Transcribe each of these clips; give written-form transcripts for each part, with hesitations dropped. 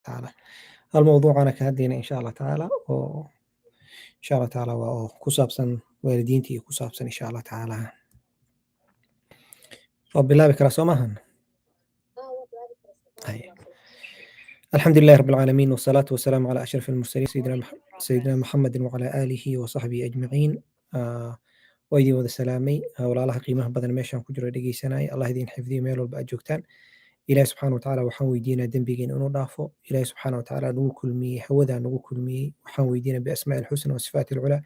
تعالى. الموضوع أنا كهدينا إن شاء الله تعالى وإن شاء الله تعالى وكسابسا والدينتي كسابسا إن شاء الله تعالى. وبالله بك رسومهن. أي. الحمد لله رب العالمين والصلاة والسلام على أشرف المرسلين سيدنا محمد وعلى آله وصحبه أجمعين. ويدي وذا سلامي ولا الله قيمة بدن ميشان كجرا دقي سناي الله يدين حفظي ميلو بأجوكتان إلهي سبحانه وتعالى وحان ويدينا دنبيجين أنو ضعفو إلهي سبحانه وتعالى نقول كل مي هوذا نقول كل مي وحان ويدينا بأسماء الحسنى وصفات العلى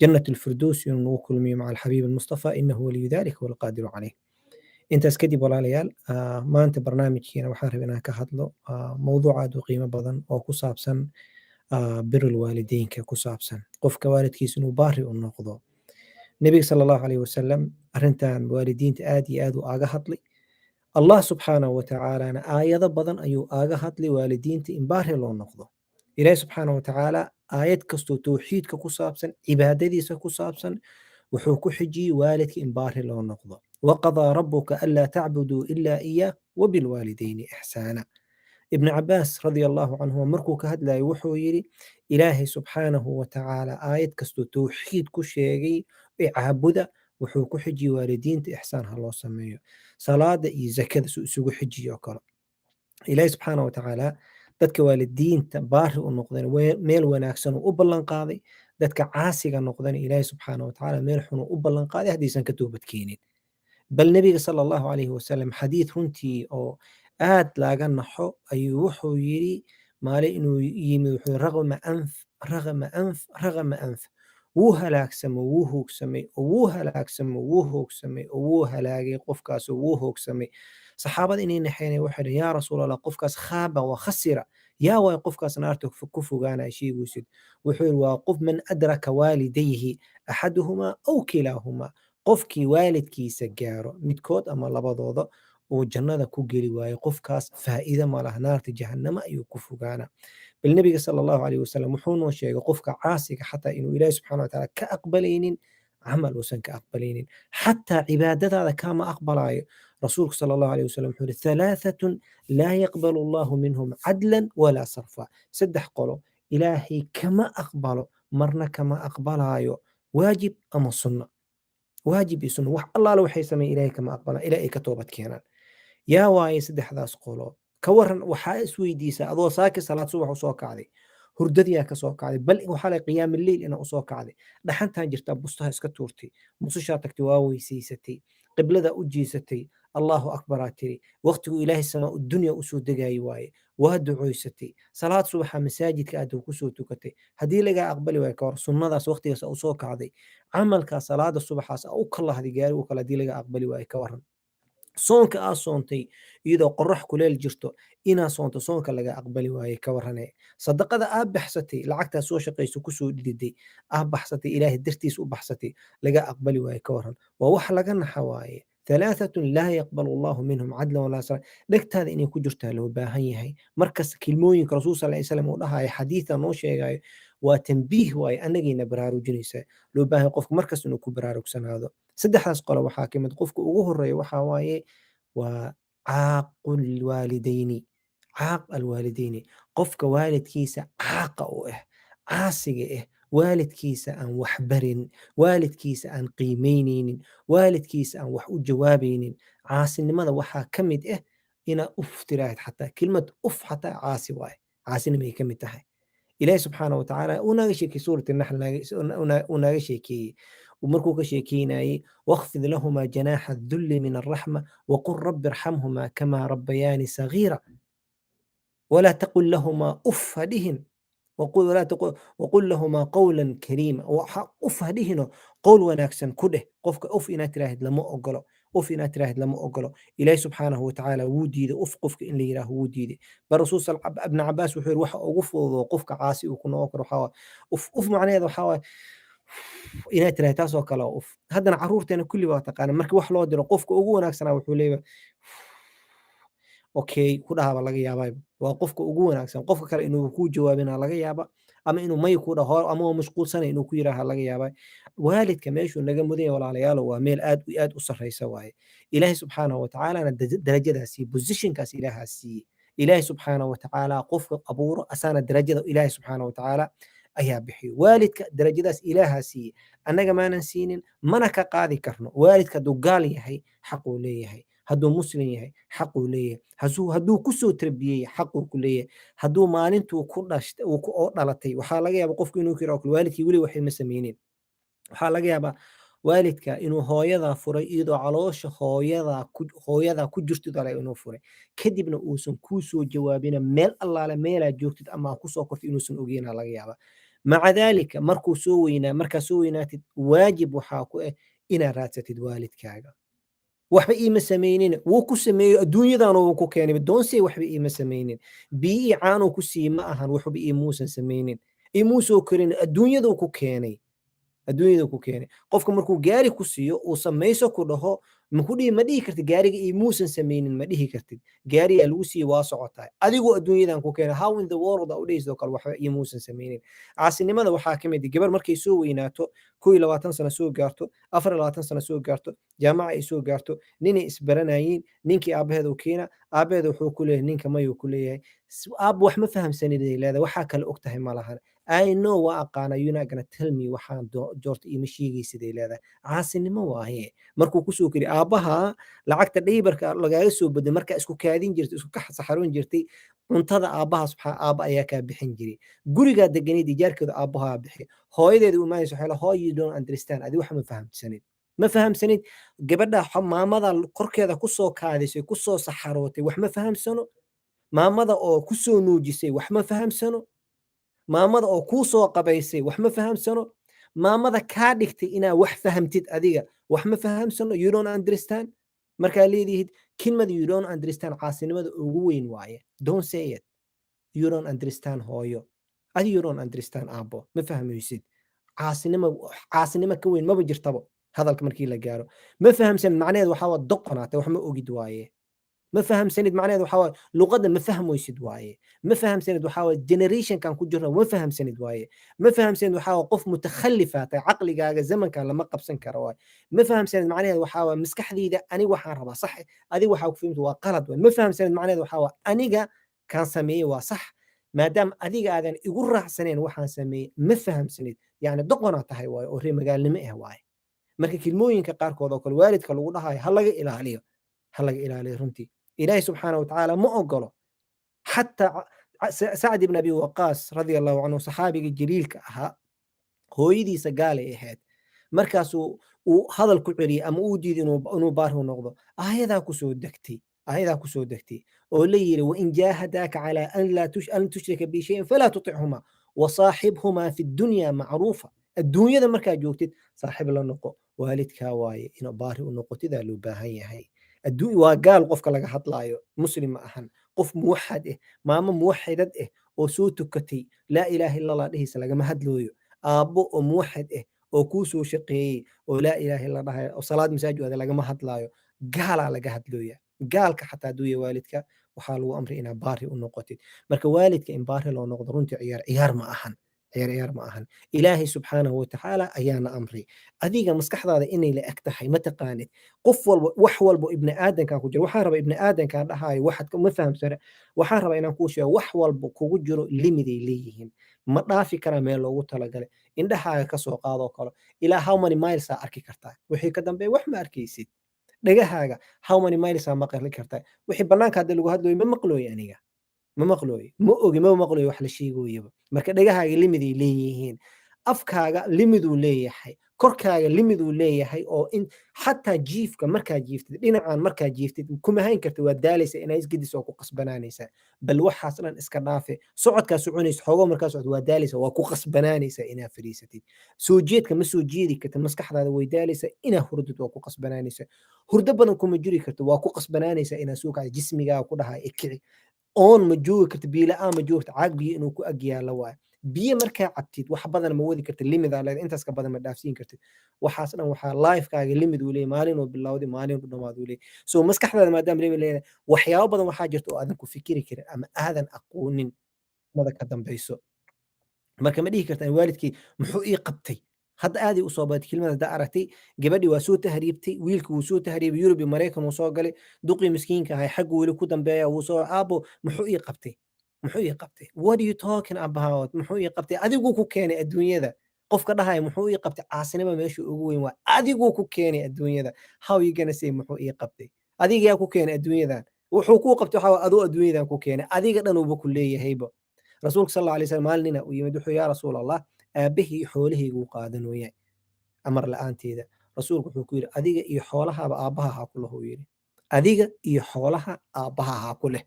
جنة الفردوس نقول كل مي مع الحبيب المصطفى إنه ولي ذلك والقادر عليه. intaas kadib walaalayaal maanta barnaamijkiina waxaan rabay inaan ka hadlo mowduuc aad u qiimo badan oo ku saabsan birul waalideynka ku saabsan qofka waalidkiisa inuu baari u noqdo. nebiga sala allahu calayhi wasalam arrintan waalidiinta aad iyo aad u aaga hadlay. allah subxaanahu watacaalana aayado badan ayuu aaga hadlay waalidiinta in baari loo noqdo. ilaahi subxaanahu watacaala aayad kastoo towxiidka ku saabsan cibaadadiisa ku saabsan wuxuu ku xijiyey waalidka in baari loo noqdo. وقضى ربك ألا تعبدوا إلا إياه وبالوالدين إحسانا. ابن عباس رضي الله عنه مركو كهد لا يوحو يري إلهي سبحانه وتعالى آيات كستو توحيد كشيغي عابدة وحو كحجي والدين إحسانها الله سميه صلاة زكاة سوق حجي وكرا. إلهي سبحانه وتعالى dadka waalidiinta baari u noqdeen meel wanaagsan u ballan qaaday, dadka caasiga noqdeen ilaahay subxaanahu watacaala meel xun u ballan qaaday haddaysan ka toobadkeenin. bal nebiga sala allahu calayhi wasalam xadiid runtii oo aad laaga naxo ayuu wuxuu yidhi maalin inuu yimid wuxuu raqama anf wuu halaagsamay wuu hoogsamay oo wuu halaagsamay wuu hoogsamay oo wuu halaagay qofkaas oo wuu hoogsamay. saxaabada inay naxeenay waxay dhahen yaa rasuulallah qofkaas khaaba wa khasira yaa waay qofkaas naarta ku fogaanaya sheegaysid. wuxuu yidhi waa qof man adraka waalidayhi axaduhumaa aw kilaahumaa qofkii waalidkiisa gaaro midkood ama labadooda uu jannada ku geli waayo qofkaas faa'iido ma laha naarta jahannama ayuu ku fogaana. bal nebiga sala allahu calayhi wasalam wuxuu noo sheegay qofka caasiga xataa inuu ilaahi subxana watacaala ka aqbalaynin camal uusan ka aqbalaynin xataa cibaadadaada kama aqbalayo. rasuulku sala allahu calayhi wasalam wuxuu yihi halaahatun laa yaqbalu allahu minhum cadlan walaa sarfa. saddex qolo ilaahay kama aqbalo marna kama aqbalayo waajib ama sunna. واجب يسون الله لو حيسمي إليك ما أقبل إليك توبت كينان يا واي سدح ذا سقولو كورن وحائس ويديسا أضو ساكي صلاة صبح وصوك علي هردديا كسوك علي بل وحالي قيام الليل أنا أصوك علي دحان تانجرتا بوستها اسكتورتي مصوشاتك تواوي سيستي قبل ذا أجيستي الله أكبر أتري وقت إله السماء الدنيا أسود دقاي واي وهدعو ستي صلاة صبح مساجد كأدو كسو تكتي هدي لقى أقبلي ويكور سنة ذا وقت يسأوصوك علي عملك صلاة الصبح أو كله هذه قاري وكلا دي لقى أقبلي ويكورن soonka aa soontay iyadoo qorax kuleel jirto inaa soonto soonka laga aqbali waaye ka warranee. sadaqada aa baxsatay lacagtaa soo shaqayso kusoo dhididay aa baxsatay ilaahay dartiis u baxsatay laga aqbali waaye ka warran. waa wax laga naxa waaye. halaahatun laa yaqbalu allahu minhum cadlan walaa sara dhegtaada inay ku jirtaa loo baahan yahay. markas kilmooyinka rasuul sal ly slam uu dhahayo xadiida noo sheegayo waa tanbiih waaye annagayna baraarujinaysa loo baahan qofka markas inuu ku baraarugsanaado. saddexdaas qolo waxaa ka mid qofka ugu horeeya waxaa waaye waa caaq alwaalidayni qofka waalidkiisa caaqa u ah caasiga ah waalidkiisa aan wax barin waalidkiisa aan qiimaynaynin waalidkiisa aan wax u jawaabaynin. caasinimada waxaa ka mid ah inaa uf tiraahid xataa kelmad uf xataa caasi waaye caasinimay ka mid tahay. ilaahi subxaanahu watacaala uu naaga sheekey suurat naxl uu naaga sheekeeyey ومركو كشيكيناي واخفض لهما جناح الذل من الرحمة وقل رب ارحمهما كما ربياني صغيرا ولا تقل لهما أف هدهن وقل لهما قولا كريما أف هدهن قول وناكسن كده قفك أف إنا تراهد لما أقله أف إنا تراهد لما أقله. إلهي سبحانه وتعالى وديد أف قفك إن لي راه وديد. بالرسول صلى ابن عباس وحير وح أقف وقفك عاسي وكنا أقر وحوا أف معناه ذو حوا inay tiraahdo taas oo kale uf haddana caruurteena kulli waa taqaana markii wax loo diro qofka ugu wanaagsanaa wuxuu leeyahay okay ku dhahaba laga yaabaa waa qofka ugu wanaagsan qofka kale inuu ku jawaabina laga yaaba ama inuu may ku dhaho ama uu mashquulsanay inuu ku yiraaha laga yaabaa. waalidka meeshuu naga mudan yahay walaalayaal waa meel aad u sarreysa waaye. ilaahay subxaanahu wa ta'ala darajadaasi positionkaas ilaahaasi ilaahay subxaana wa tacaala qofka abuuro asaana darajada ilaahay subxaana wa tacaala ayaa bixiyo. waalidka darajadaas ilaahaa siiyey, annaga maanan siinin, mana ka qaadi karno. waalidka hadduu gaal yahay xaquu leeyahay, hadduu muslim yahay xaquu leeyahay, hadduu kusoo tarbiyey xaquu ku leeyahay, hadduu maalintuu ku dhashtay oo dhalatay, waxaa laga yaaba qofku inuu kira waalidkii weli waxay ma sameynin. waxaa laga yaabaa waalidka inuu hooyadaa furay iyadoo caloosha hooyadaa ku jirto dhalay inuu furay, kadibna uusan kuu soo jawaabina meel allaale meelaa joogtid ama kusoo kortid inuusan ogeynaa laga yaaba. maca daalika markaa soo weynaatid waajib waxaa ku ah inaad raadsatid waalidkaaga. waxba iima samaynin, wuu ku sameeyo adduunyadan uu ku keenay doonsey, waxba iima samaynin, bii caanuu ku sii ma ahan, waxba iimuusan samaynin, imuusoo korin, adduunyaduu ku keenay. qofka markuu gaari ku siiyo uu samayso ku dhaho ma dhihi kartid gaariga imuusan samaynin, ma dhihi kartid. gaariyaa lagu siiye waa socotaa, adigoo adduunyadan ku keenay, how in the world aa udhehaysidoo kale waxba imuusan samaynin. caasinimada waxaa ka mid gabar markay soo weynaato 21 sano soo gaarto, 24 sano soo gaarto, jaamaca ay soo gaarto, ninay isbaranayiin, ninkii aabaheed u keena, aabaheed wuxuu ku leeyahay ninka mayuu ku leeyahay, aabba wax ma fahamsanid ay leedahay, waxaa kale og tahay ma lahan. I know waa aqaana, you're not gonna tell me waxaan joorta iima sheegaysid ay leedahay. caasinimo waaye. markuu kusoo kori aabbaha lacagta dhaybarka lagaaga soo baday markaa isku kaadin jirtay, isku saxaroon jirtay, cuntada aabbaha aabba ayaa kaa bixin jiray. gurigaa deganeed ijaarkeeda aabbahaa bixiya. hooyadeeda u imaanaysa waxay leedahay, you don't understand, adi wax ma fahamsanid. gabadha maamada korkeeda kusoo kaadisay, kusoo saxarootay, wax ma fahamsano. maamada oo kusoo nuujisay wax ma fahamsano. maamada oo kuu soo qabaysay wax ma fahamsano. maamada kaa dhigtay inaa wax fahamtid adiga wax ma fahamsano. you don't understand. markaa leedihid kelmada you don't understand caasinimada ugu weyn waaye. don't say it. you don't understand hooyo, adi you don't understand aabbo, ma fahmaysid. caasinimo ka weyn maba jirtabo. hadalka markii la gaaro ma fahamsan macnaheed waxaa waa doqonaata, wax ma ogid waaye. ma fahamsanid macnaheed waxaa waaye luqadda ma fahmaysid waaye. ma fahamsanid waxaa waaye generationkan ku jirna ma fahamsanid waaye. ma fahamsanid waxaa waaye qof mutakhalifaatay, caqligaaga zamankan lama qabsan karo waaye. ma fahamsanid macnaheed waxaa waaye maskaxdayda aniga waxaan rabaa sax, adiga waxaa ku fahmta waa qalad waaye. ma fahamsanid macnaheed waxaa waaye aniga kaan sameeyey waa sax, maadaama adiga aadan igu raacsaneen waxaan sameeyey ma fahamsanid, yacni doqonaa tahay waaye oo reer magaalnimo ah waaye. marka kilmooyinka qaarkood oo kale waalidka lagu dhahayo ha laga ilaaliyo runtii. ilaahay subxaana wa tacaala ma ogolo. xataa sacd ibn abi waqaas radia allahu canhu, saxaabiga jaliilka ahaa, hooyadiisa gaalay ahayd, markaasuu uu hadal ku celiyey ama uu diiday inuu baari u noqdo. aayadaa kusoo degtay oo la yiri wain jaahadaaka calaa an tushrika bi shayin falaa tutichuma wasaaxibhumaa fi dunya macruufa. adduunyada markaa joogtid saaxiib la noqo, waalidkaa waaye inuu baari u noqotidaa loo baahan yahay. waa gaal qofka laga hadlaayo, muslim ma ahan. qof muwaxad ah, maamo muwaxidad ah oo soo tukatay laa ilaaha illa allah dhehaysa lagama hadlooyo. aabbo oo muwaxid ah oo kuu soo shaqeeyey oo laa ilaaha illa dhahay oo salaad masaajid aada lagama hadlaayo, gaalaa laga hadlooya. gaalka xataa hadduu yahay waalidka waxaa lagu amray inaa baari u noqotid. marka waalidka in baari loo noqdo runtii ciyaar ma ahan. ilaahay subxaanahu wa tacaala ayaana amray. adiga maskaxdaada inay la eg tahay ma taqaanid. qof walba wax walbo ibni aadankan ku jiro, waxaan rabaa ibni aadankan dhahayo waxaad ma fahamsana, waxaan rabaa inaan kuu sheego wax walbo kugu jiro limiday leeyihiin, ma dhaafi karaa meel loogu talagalay. indhahaaga kasoo qaadoo kale ilaa how many miles aa arki kartaa, wixii ka dambeeya wax ma arkaysid. dhagahaaga how many miles aa maqli kartaa, wixii banaanka hadda lagu hadlooyo ma maqlooyo aniga, ma maqlooyo wax la sheegoyaba. marka dhagahaaga limiday leeyihiin, afkaaga limiduu leeyahay, korkaaga limiduu leeyahay, oo in xataa jiifka markaa jiiftid dhinacan markaa jiiftid kuma hayn karta, waa daalaysa inaa isgedis oo ku qasbanaanaysa. bal waxaas dhan iska dhaafe, socodkaa soconaysa xoogo markaa socod waa daalaysa, waa ku qasbanaanaysa inaa fadhiisatid. soo jeedka ma soo jeedi karta, maskaxdaada way daalaysa, inaa hurdid waa ku qasbanaanaysa. hurdo badan kuma jiri karta, waa ku qasbanaanaysa inaa soo kacda, jismigaaga ku dhahaa ikici. oon ma joogi karta, biyo la'aan ma joogta, caag biyo inuu ku ag yaalo waaye. biyo markaa cabtid wax badan ma wadi kartid, limidaa leeda, intaas ka badan ma dhaafsiin kartid. waxaas dhan waxaa lifekaaga limid uu leeyahy, maalinuu bilowday maalinuu dhamaad uu leeyahy. so maskaxdaada maadaama limid leedahay, waxyaabo badan waxaa jirta oo aadan ku fikiri karin ama aadan aqoonin mada ka dambayso. marka ma dhihi kartaa waalidkii muxuu ii qabtay, hadda aaday u soo badatay kelimada haddaa aragtay gabadhii waa soo tahriibtay wiilkii wuu soo tahriibay yurub iyo maraykan uu soo galay duqii miskiinka ahay xaggu weli ku dambeeya wuu soo aabo muxuu ii qabtay muxuu ii qabtay what are you talking about muxuu ii qabtay adiguu ku keenay adduunyada qofka dhahaya muxuu ii qabtay caasinima meesha ugu weyn waa adiguu ku keenay adduunyada how you gonna say muxuu ii qabtay adiga yaa ku keenay adduunyadan wuxuu kuu qabtay waxaa aduu adduunyadan ku keenay adiga dhan uuba ku leeyahayba rasuulka sal alla alay slam maalin nina u yimid wuxuu yaa rasuul allah aabbahii xoolahayguu qaadanooyaa amar la'aanteeda rasuulku wuxuu ku yidhi adiga iyo xoolahaaba aabbaha ha ku leh uu yidhi adiga iyo xoolaha aabbaha ha ku leh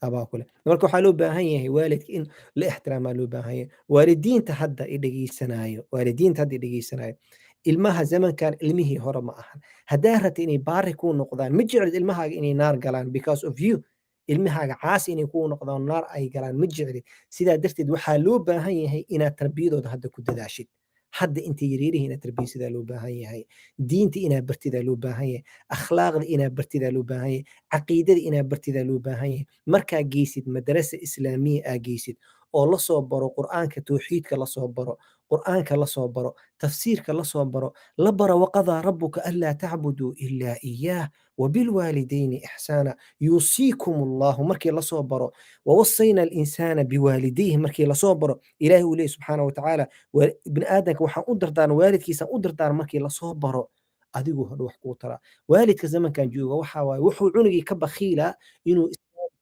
abaa ku leh marka waxaa loo baahan yahay waalidka in la ixtiraamaa loo baahan yahay waalidiinta hadda i dhegeysanaayo ilmaha zamankan ilmihii hore ma ahan haddaa rabta inay baari kuu noqdaan ma jeclid ilmahaaga inay naar galaan because of you ilmahaaga caasi inay kuu noqdaan naar ay galaan ma jeclid sidaa darteed waxaa loo baahan yahay inaad tarbiyadooda hadda ku dadaashid hadda intay yaryarihiin inaad tarbiyasidaa loo baahan yahay diinta inaad bartidaa loo baahan yahay akhlaaqda inaad bartidaa loo baahan yahay caqiidada inaad bartidaa loo baahan yahay markaa geysid madarasa islaamiya aa geysid oo lasoo baro qur'aanka tawxiidka lasoo baro qur'aanka lasoo baro tafsiirka lasoo baro la baro waqadaa rabuka anlaa tacbuduu ilaa iyaah وبالوالدين إحسانا يوصيكم الله مركي لصوبرو ووصينا الإنسان بوالديه مركي لصوبرو إلهي وليه سبحانه وتعالى وابن آدم وحان أدر دار والد كيسا أدر دار مركي لصوبرو أديقو هدو حكو ترى والد كزمن كان جوغا وحاواي وحو عنقي كبخيلة إنو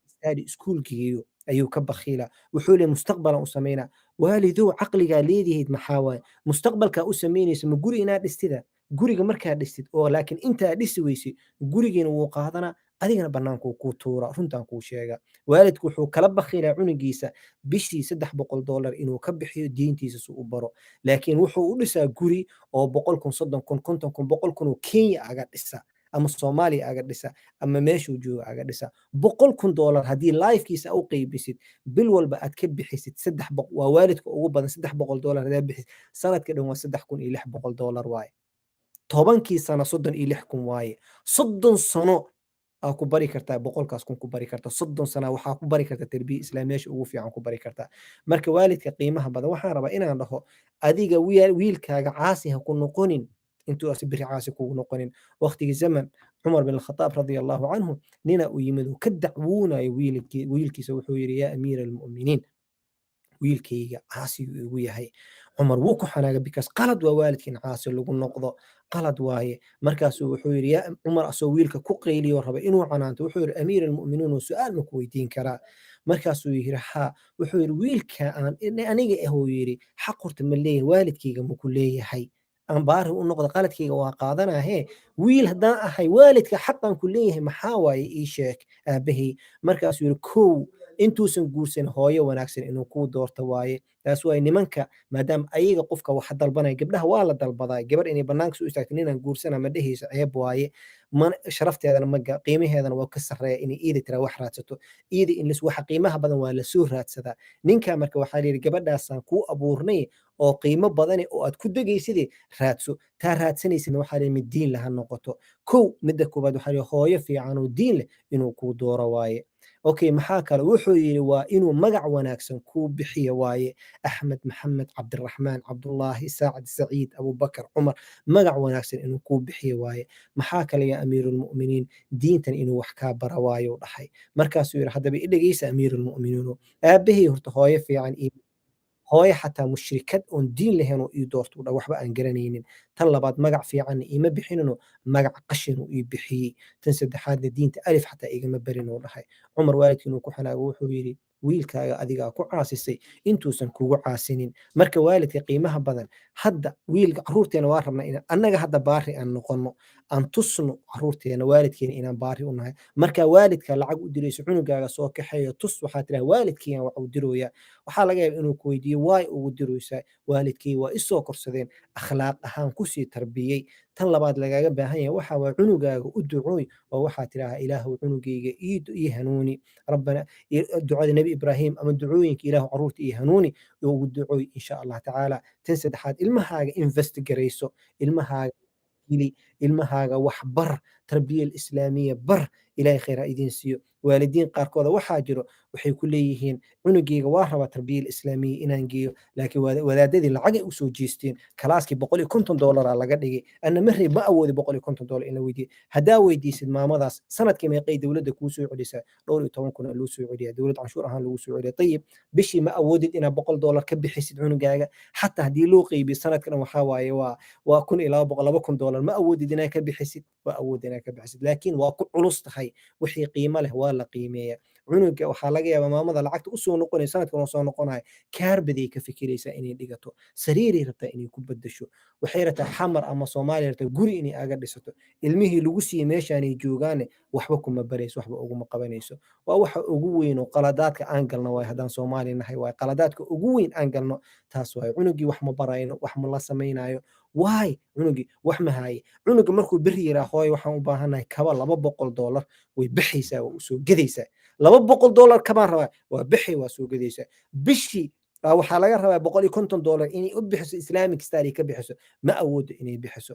استادي سكول كيو أيو كبخيلة وحولي مستقبلا أسمينا والدو عقلي قال ليدي محاواي مستقبل كأسميني اسمه قولي إنا استذا guriga markaa dhistid oo laakiin intaa dhisi weysay gurigiina wuu qaadana adigana banaanku kuu tuura runtaan kuu sheega waalidku wuxuu kala bakhiilaa cunugiisa bishii $300 inuu ka bixiyo diintiisa si u baro laakiin wuxuu u dhisaa guri oo 100,000 30,000 50,000 100,000 oo Kenya aga dhisa ama Soomaaliya aga dhisa ama meeshuu jooga aga dhisa $100,000 haddii lifekiisa u qaybisid bil walba aad ka bixisid waa waalidka ugu badan $300 hadaa bixisid sanadka dhan waa $3,600 waaye tobankii sano 36,000 waaye 30 sano aa ku bari kartaa boqolkaas kun ku bari kartaa 30 sano waxaa ku bari kartaa tarbiya islaamiyeesha ugu fiican ku bari kartaa marka waalidka qiimaha badan waxaan rabaa inaan dhaho adiga wiilkaaga caasi ha ku noqonin intuu asbiri caasi kugu noqonin waqtigii zaman cumar bin alkhataab radiyallahu canhu nina u yimid uu ka dacwoonayo wiilkiisa wuxuu yidhi yaa amiira almu'miniin wiilkayga caasi igu yahay cumar wuu ku xanaaga because qalad waa waalidkiin caasi lagu noqdo qalad waaye markaasuu wuxuu yidhi yaa cumar asoo wiilka ku qayliyo raba inuu canaanto wuxuu yidhi amiir almu'miniin su'aal ma ku weydiin karaa markaasuu yidhi haa wuxuu yidhi wiilka aan aniga ahuu yidhi xaq horta ma leeyahay waalidkayga ma ku leeyahay aan baari u noqdo qaladkayga waa qaadanahee wiil haddaan ahay waalidka xaqan ku leeyahay maxaa waaye ii sheeg aabbahay markaasuu yidhi kow intuusan guursan hooyo wanaagsan inuu kuu doorto waaye taas waaye nimanka maadaama ayaga qofka wax dalbanaya gabdhaha waa la dalbadaa gabadh inay banaanka soo istaagto ninaan guursana ma dhehayso ceeb waaye sharafteedana maga qiimaheedana waa ka sarreeya inay iida tiraa wax raadsato iida in waxa qiimaha badan waa lasoo raadsadaa ninka marka waxaa la yidhi gabadhaasaan kuu abuurnay oo qiimo badane oo aad ku degayside raadso taa raadsanaysana waxaa la mid diin laha noqoto kow midda koobaad waxaa la hooyo fiican oo diin leh inuu kuu dooro waaye اوكي maxaa kale wuxuu yiri waa inuu magac wanaagsan ku bixiyo waaye axmed maxamed cabdiraxmaan cabdullaahi saacid saciid abubakar cumar magac wanaagsan inuu ku bixiyo waaye maxaa kale ya amiirulmu'miniin diintan inuu wax kaa bara waayo dhahay markaasuu yiri haddaba i dhegeysa amiirulmu'miniin aabbahay horta hooyo fiican hooyo xataa mushrikad oon diin lahayn oo ii doorto dha waxba aan garanaynin tan labaad magac fiican iima bixinino magac qashin uu ii bixiyey tan saddexaadna diinta alif xataa igama barin oo dhahay cumar waalidkii inuu ku xanaago wuxuu yidhi wiilkaaga adigaa ku caasisay intuusan kugu caasinin marka waalidka qiimaha badan hadda wiilka caruurteena waa rabnaa in annaga hadda baari aan noqono aan tusno caruurteena waalidkeena inaan baari u nahay marka waalidka lacag u dirayso cunugaaga soo kaxeeyo tus waxaa tiraa waalidkiina wax u dirooyaa waxaa laga yaabaa inuu ku weydiiyo waay ugu diraysaa waalidkii waa isoo korsadeen akhlaaq ahaan kusii tarbiyey tan labaad lagaaga baahan yahay waxa waa cunugaaga u ducooy oo waxaa tidhaaha ilaahu cunugayga ii hanuuni rabbana ducada nebi ibraahim ama ducooyinka ilaahu caruurta ii hanuuni ugu ducooy insha allah tacaala tan saddexaad ilmahaaga invest garayso ilmahaaga ilmahaaga wax bar tarbiya islaamiya bar ilaahay khayr ha idiin siiyo waalidiin qaarkooda waxaa jiro waxay ku leeyihiin cunugeyga waa rabaa tarbiyal islaamiya inaan geeyo laakiin wadaadadii lacagay usoo jeesteen kalaaskii $150 laga dhigay ana marri ma awoodi $150 in la weydiiyo haddaa weydiisid maamadaas sanadkii meeqay dowladda kuu soo celisaa dhowr iyo 10 kun loo soo celiyaa dowlad canshuur ahaan lagu soo celiya طيب bishii ma awoodid inaad $100 ka bixisid cunugaaga xataa haddii loo qeybiyo sanadkan waxaa waaye waa 1,000 ilaa $2,000 ma awoodid inaad ka bixisid waa awood inaad ka bixisid laakiin waa ku culus tahay wixii qiimo leh waa la qiimeeyaa cunuga waxaa laga yaabaa maamada lacagta usoo noqonaya sanadkan oo soo noqonaya kaarbaday ka fikiraysaa inay dhigato sariiray rabtaa inay ku bedasho waxay rabtaa xamar ama soomaaliya rabtaa guri inay aga dhisato ilmihii lagu siiyey meeshaanay joogaane waxba kuma barayso waxba uguma qabanayso waa waxa ugu weyn oo qaladaadka aan galno waay haddaan soomaali nahay waay qaladaadka ugu weyn aan galno taas waay cunugii wax ma barayno wax ma la samaynayo waay cunugii wax ma haaye cunuga markuu beri yaraa hooy waxaan u baahanahay kaba $200 way bixaysaa waa usoo gedaysaa $200 kabaan rabaa waa bixi waa soo gedaysaa bishii waxaa laga rabaa $150 inay u bixiso islamic study ka bixiso ma awoodo inay bixiso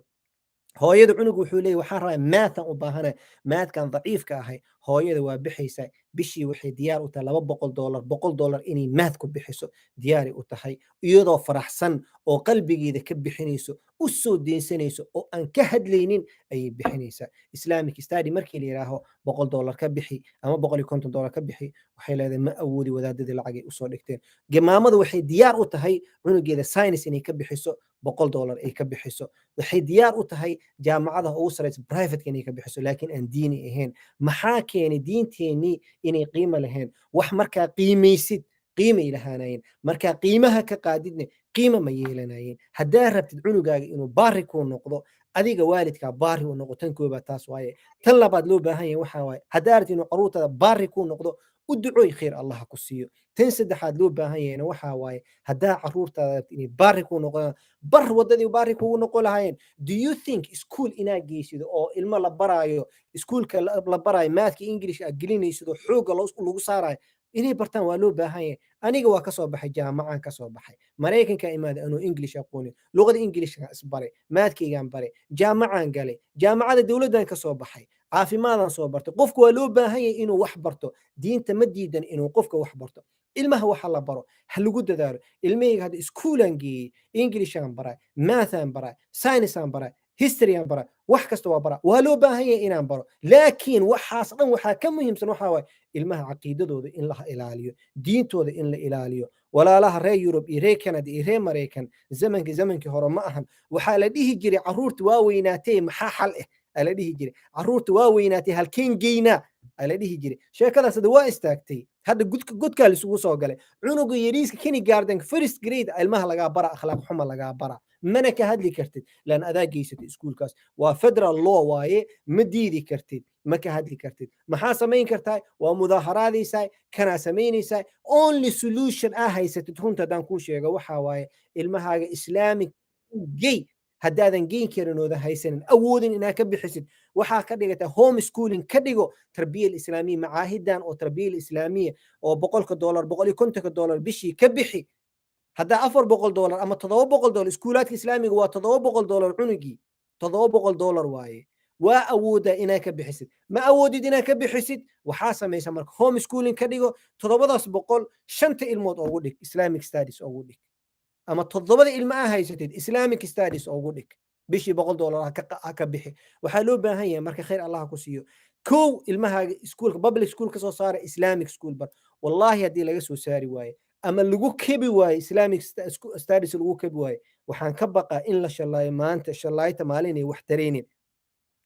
hooyada cunugu wuxuu leeyahay waxaan rabaa maathan u baahanahay maatkan daciifka ahay hooyada waa bixaysaa bishii waxay diyaar u tahay $100 inay math ku bixiso diyaari u tahay iyadoo faraxsan oo qalbigeeda ka bixinayso u soo deensanayso oo aan ka hadlaynin ayay bixinaysaa islamic study markii la yiraaho $100 ka bixi ama $150 ka bixi waxay leedahay ma awoodi wadaadadii lacagay usoo dhigteen gemaamada waxay diyaar u tahay cunugeeda science inay ka bixiso $100 ay ka bixiso waxay diyaar u tahay jaamacada ugu sareysa private inay ka bixiso laakiin aan diini ahayn maxaa keenay diinteenii inay qiimo lahayn wax markaa qiimaysid qiimay lahaanayeen markaa qiimaha ka qaadidne qiimo ma yeelanayeen haddaa rabtid cunugaaga inuu baari kuu noqdo adiga waalidkaa baari u noqo tan koobaad taas waaye tan labaad loo baahan yahay waxaa waaye haddaa rabtid inuu caruurtaada baari kuu noqdo u ducooy khayr allah ku siiyo tan saddexaad loo baahan yahayna waxaa waaye haddaa caruurtaada rabtid inay baari kuu noqdaan bar waddadii baari kugu noqon lahaayeen do you think school inaad geysido oo ilmo la baraayo iskuulka la baraayo maadka english aad gelinaysido xooga lagu saarayo inay bartaan waa loo baahan yahay aniga waa kasoo baxay jaamacaan kasoo baxay maraykanka imaaday anuu english aqoonin luqada englishka isbaray maadkaygaan baray jaamacaan galay jaamacada dowladdan kasoo baxay caafimaadaan soo bartay qofku waa loo baahan yahay inuu wax barto diinta ma diidan inuu qofka wax barto ilmaha waxa la baro ha lagu dadaalo ilmahayga hadda iskuulaan geeyey englishaan baray maathaan baray scienceaan baray historyaan baray wax kasta waa bara waa loo baahan yahay inaan baro laakiin waxaas dhan waxaa ka muhiimsan waxaa waaye ilmaha caqiidadooda in la ilaaliyo diintooda in la ilaaliyo walaalaha reer Yurub iyo reer Canada iyo reer Mareykan zamankii hore ma ahan waxaa la dhihi jiray caruurta waa weynaatay maxaa xal ah la dhihi jiray caruurta waa weynaatay halkeen geynaa ala dhihi jiray sheekadaas hadda waa istaagtay hadda godkaa lisugu soo galay cunuga yariiska kindergarten first grade ilmaha lagaa bara akhlaaq xuma lagaa bara mana ka hadli kartid lan adaa geysatay iskuulkaas waa federal law waaye ma diidi kartid ma ka hadli kartid maxaa samayn kartaa waa mudaaharaadaysaa kanaa samaynaysaa only solution haysatid runta haddaan kuu sheego waxaa waaye ilmahaaga islaamic gay haddaadan geyn karin oodan haysanin awoodin inaad ka bixisid waxaa ka dhigata home schooling ka dhigo tarbiya islaamiya macaahidan oo tarbiya islaamiya oo $100 $150 bishii ka bixi haddaa $400 ama $700 iskuulaadka islaamiga waa $700 cunugii $700 waaye waa awoodaa inaad ka bixisid ma awoodid inaad ka bixisid waxaa samaysa marka home schooling ka dhigo $700 shanta ilmood ugu dhig islamic studies ugu dhig ama 7 ilmo haysatid islamic studies ugu dhig bishii $100 ka bixi waxaa loo baahan yahay marka khayr allah ku siiyo kow ilmahaaga iskuulka public school ka soo saara islamic school bar wallahi haddii laga soo saari waaye ama lagu kebi waaye islamic studies lagu kebi waaye waxaan ka baqaa in la shalaayo maanta shalaayta maalin ay wax tareenin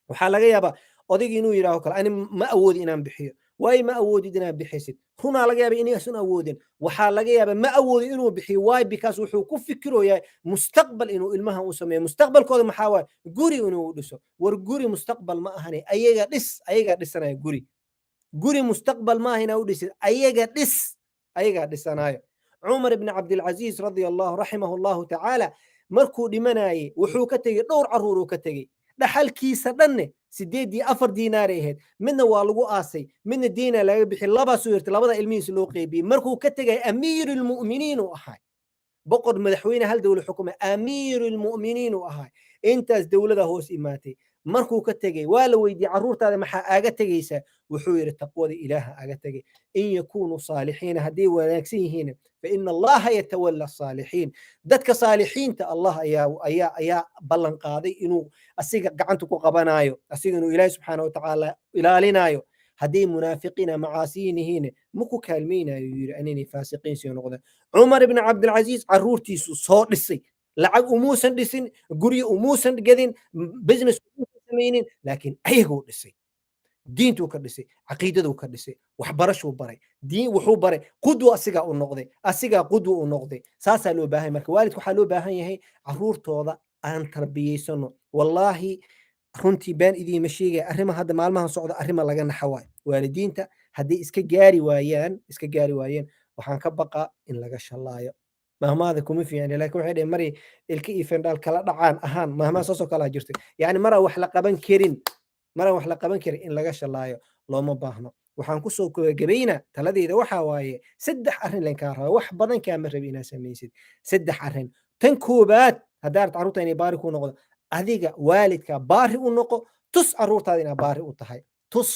waxaa laga yaabaa odayga inuu yidhaaho kale ani ma awoodi inaan bixiyo واي ما أودي إنها بحسد هنا لقى بإني أسون أودين وحال لقى ما أودي إنه بحي واي بكاس وحوكو فكروا يا مستقبل إنه المها أسميه مستقبل كذا محاور جوري إنه دسو ورجوري مستقبل ما هني أيجا لس أنا جوري مستقبل ما هنا ودس أيجا لس أنا عمر بن عبد العزيز رضي الله رحمه الله تعالى مركو لمناي وحوكتي دور عرورو كتجي dhaxalkiisa dhanne 8 diinaar ahayd midna waa lagu aasay midna diina laga bixi laba soo yirtay labada ilmihiis loo qeybiyay markuu ka tagay amiirul mu'miniin oo ahay boqor madaxweyne hal dawlad xukuumay amiirul mu'miniin oo ahay intaas dawladda hoos imaatay markuu ka tegey waa la weydiiyey carruurtaada maxaa aaga tegaysaa wuxuu yidhi taqwada ilaaha aaga tegay in yakunuu saalixiina hadday wanaagsan yihiin faina allaha yatawalla saalixiin dadka saalixiinta allah ayaa ballan qaaday inuu asiga gacanta ku qabanayo asiga inuu ilaahi subxaana watacaala ilaalinayo hadday munaafiqiina macaasiyin yihiin maku kaalmaynayo yidhi inaynay faasiqiin sii noqdaan cumar ibn cabdilcasiis carruurtiisu soo dhisay lacag umuusan dhisin guryo umuusan gedin business umuusan samaynin laakiin ayaguu dhisay diintuu ka dhisay caqiidaduu ka dhisay waxbarashuu baray diin wuxuu baray qudwa asigaa u noqday asigaa qudwa u noqday saasaa loo baahan marka waalidku waxaa loo baahan yahay carruurtooda aan tarbiyeysano wallaahi runtii been idiima sheegaya arrima hadda maalmahan socda arrima laga naxa waayo waalidiinta hadday iska gaari waayaan waxaan ka baqaa in laga shallaayo mahmaada kuma fiicna laakiin waxay dhaheen maray ilka iyo fendhaal kala dhacaan ahaan mahmaa saasoo kalaa jirtay yacni maraa wax la qaban karin in laga shallaayo looma baahno waxaan kusoo gabagabaynaa taladeyda waxaa waaye 3 arrin laynkaa raba wax badan kaama rabi inaad samaysid 3 arrin tan koobaad haddaad carruurta inay baari ku noqdo adiga waalidka baari u noqo tus carruurtaada inaa baari u tahay tus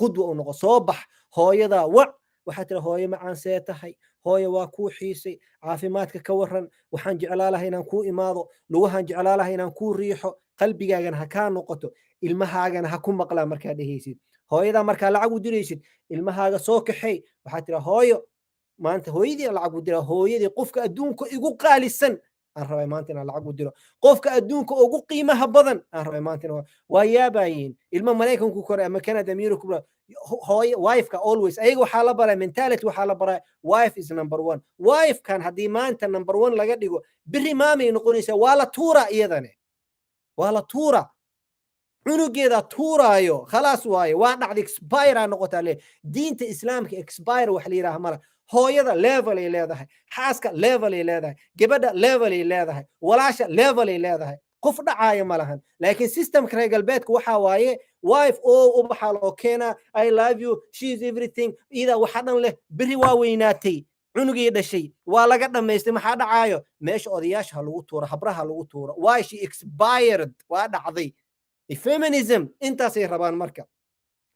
qudwa u noqo soo bax hooyadaa wac waxaa tira hooyo macaan see tahay hooyo waa kuu xiisay caafimaadka ka waran waxaan jeclaa lahay inaan kuu imaado lugahaan jeclaa lahay inaan kuu riixo qalbigaagana ha kaa noqoto ilmahaagana ha ku maqlaa markaa dhehaysid hooyadaa markaa lacag u diraysid ilmahaaga soo kaxay waxaa tira hooyo maanta hooyadii lacag u dira hooyadii qofka adduunka igu qaalisan aan rabay maanta inaan lacag u diro qofka adduunka ugu qiimaha badan aan rabay maanta inaan waa yaabayiin ilmo maraykanku kore ama canada miiro kubra hooyo wifeka always ayaga waxaa la baraa mentality waxaa la baraa wife is number 1 wifekan haddii maanta number 1 laga dhigo biri maamay noqonaysaa waa la tuura iyadane waa la tuura cunugeeda tuuraayo khalaas waaye waa dhacda expire noqotaa le diinta islaamka expire wax la yiraahdo mala hooyada level ay leedahay xaaska level ay leedahay gabadha level ay leedahay walaasha level ay leedahay qof dhacaaya ma lahan laakiin systemka reer galbeedka waxaa waaye wife oo ubaxa loo keenaa I love you she is everything ida waxa dhan leh biri waa weynaatay cunugii dhashay waa laga dhamaystay maxaa dhacaayo meesha odayaasha lagu tuuro habraha lagu tuuro why she expired waa dhacday feminism intaasay rabaan marka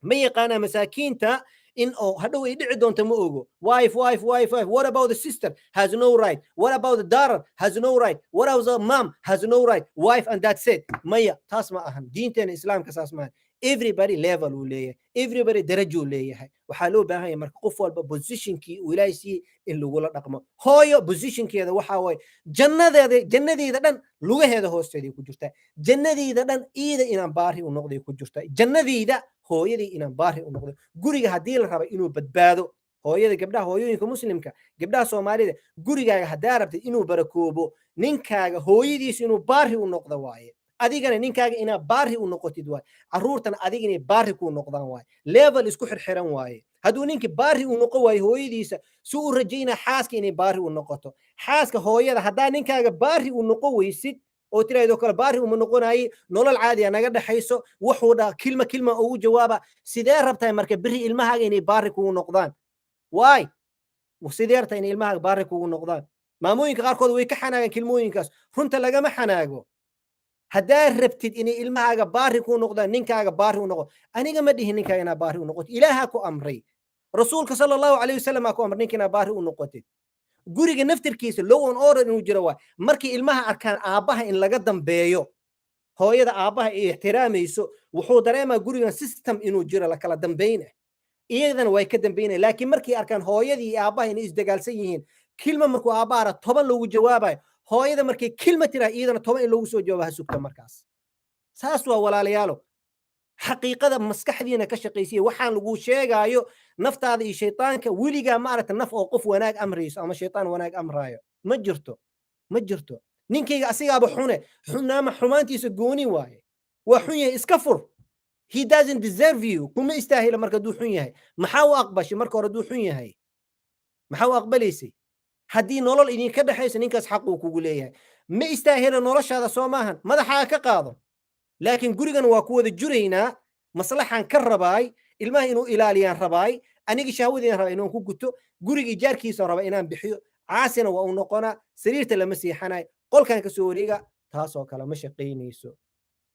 ma yaqaana masaakiinta in oo hadhow ay dhici doonto ma ogo wife what about the sister has no right what about the daughter has no right what about the mom has no right wife and that's it maya taas ma ahan diinteena islaamka saas ma ahan everybody level uu leeyahay everybody darajo uu leeyahay waxaa loo baahan yahay marka qof walba positionkii uu ilaahay siiyey in lagula dhaqmo hooyo positionkeeda waxaa waaye jannadeeda dhan lugaheeda hoosteeday ku jirtaa jannadeeda dhan iida inaan baari u noqday ku jirtaa jannadeeda hooyadii inaan baari u noqdo guriga haddii la raba inuu badbaado hooyada gabdhaha hooyooyinka muslimka gabdhaha soomaalida gurigaaga haddaa rabtid inuu barakoobo ninkaaga hooyadiisa inuu baari u noqdo waaye adigana ninkaaga inaa baari u noqotid waaye carruurtana adiga inay baari kuu noqdaan waaye level isku xirxiran waaye hadduu ninki baari u noqon waayo hooyadiisa si u rajaynaa xaaska inay baari u noqoto xaaska hooyada haddaa ninkaaga baari u noqon weysid oo tiraahdo kale baari uma noqonaayay nolol caadi naga dhaxayso wuxuu dhaa kilma ugu jawaaba sidee rabtaa marka biri ilmahaaga inay baari kugu noqdaan waay sidee rabtaa inay ilmahaaga baari kugu noqdaan maamooyinka qaarkood way ka xanaagaan kilmooyinkaas runta lagama xanaago haddaa rabtid inay ilmahaaga baari ku noqdaan ninkaaga baari u noqo aniga ma dhihin ninkaaga inaa baari u noqotid ilaaha ku amray rasuulka sallallahu alayhi wasallam ku amray ninka inaa baari u noqotid guriga naftirkiisa law on order inuu jiro waa markii ilmaha arkaan aabaha in laga dambeeyo hooyada aabaha ay ixtiraamayso wuxuu dareemaa gurigan system inuu jiro la kala dambeyn iyadana way ka dambeynay laakiin markii arkaan hooyadii iyo aabaha inay isdagaalsan yihiin kilma markuu aabaha 10 loogu jawaabayo hooyada markay kilma tiraa iyadana 10 in loogu soo jawaabo ha sugta markaas saas waa walaalayaalo xaqiiqada maskaxdiina ka shaqaysiya waxaan lagu sheegayo naftaada iyo shaytaanka weligaa ma aragta naf oo qof wanaag amrayso ama shaytaan wanaag amraayo ma jirto ninkayga asigaaba xunaama xumaantiisa gooni waaye waa xun yahay iska fur he doesn't deserve you kuma istaahila marka duu xun yahay maxaa u aqbashay marka hore duu xun yahay maxaa u aqbalaysay haddii nolol idinka dhaxaysa ninkaas xaq uu kugu leeyahay ma istaahila noloshaada soo maahan madaxaaga ka qaado laakiin gurigan waa ku wada juraynaa maslaxan ka rabaay ilmaha inuu ilaaliyaan rabaay aniga shahwadeen rabaa inaan ku guto guriga ijaarkiisa rabaa inaan bixiyo caasina waa uu noqonaa sariirta lama seexanaay qolkan ka soo wareega taasoo kale ma shaqaynayso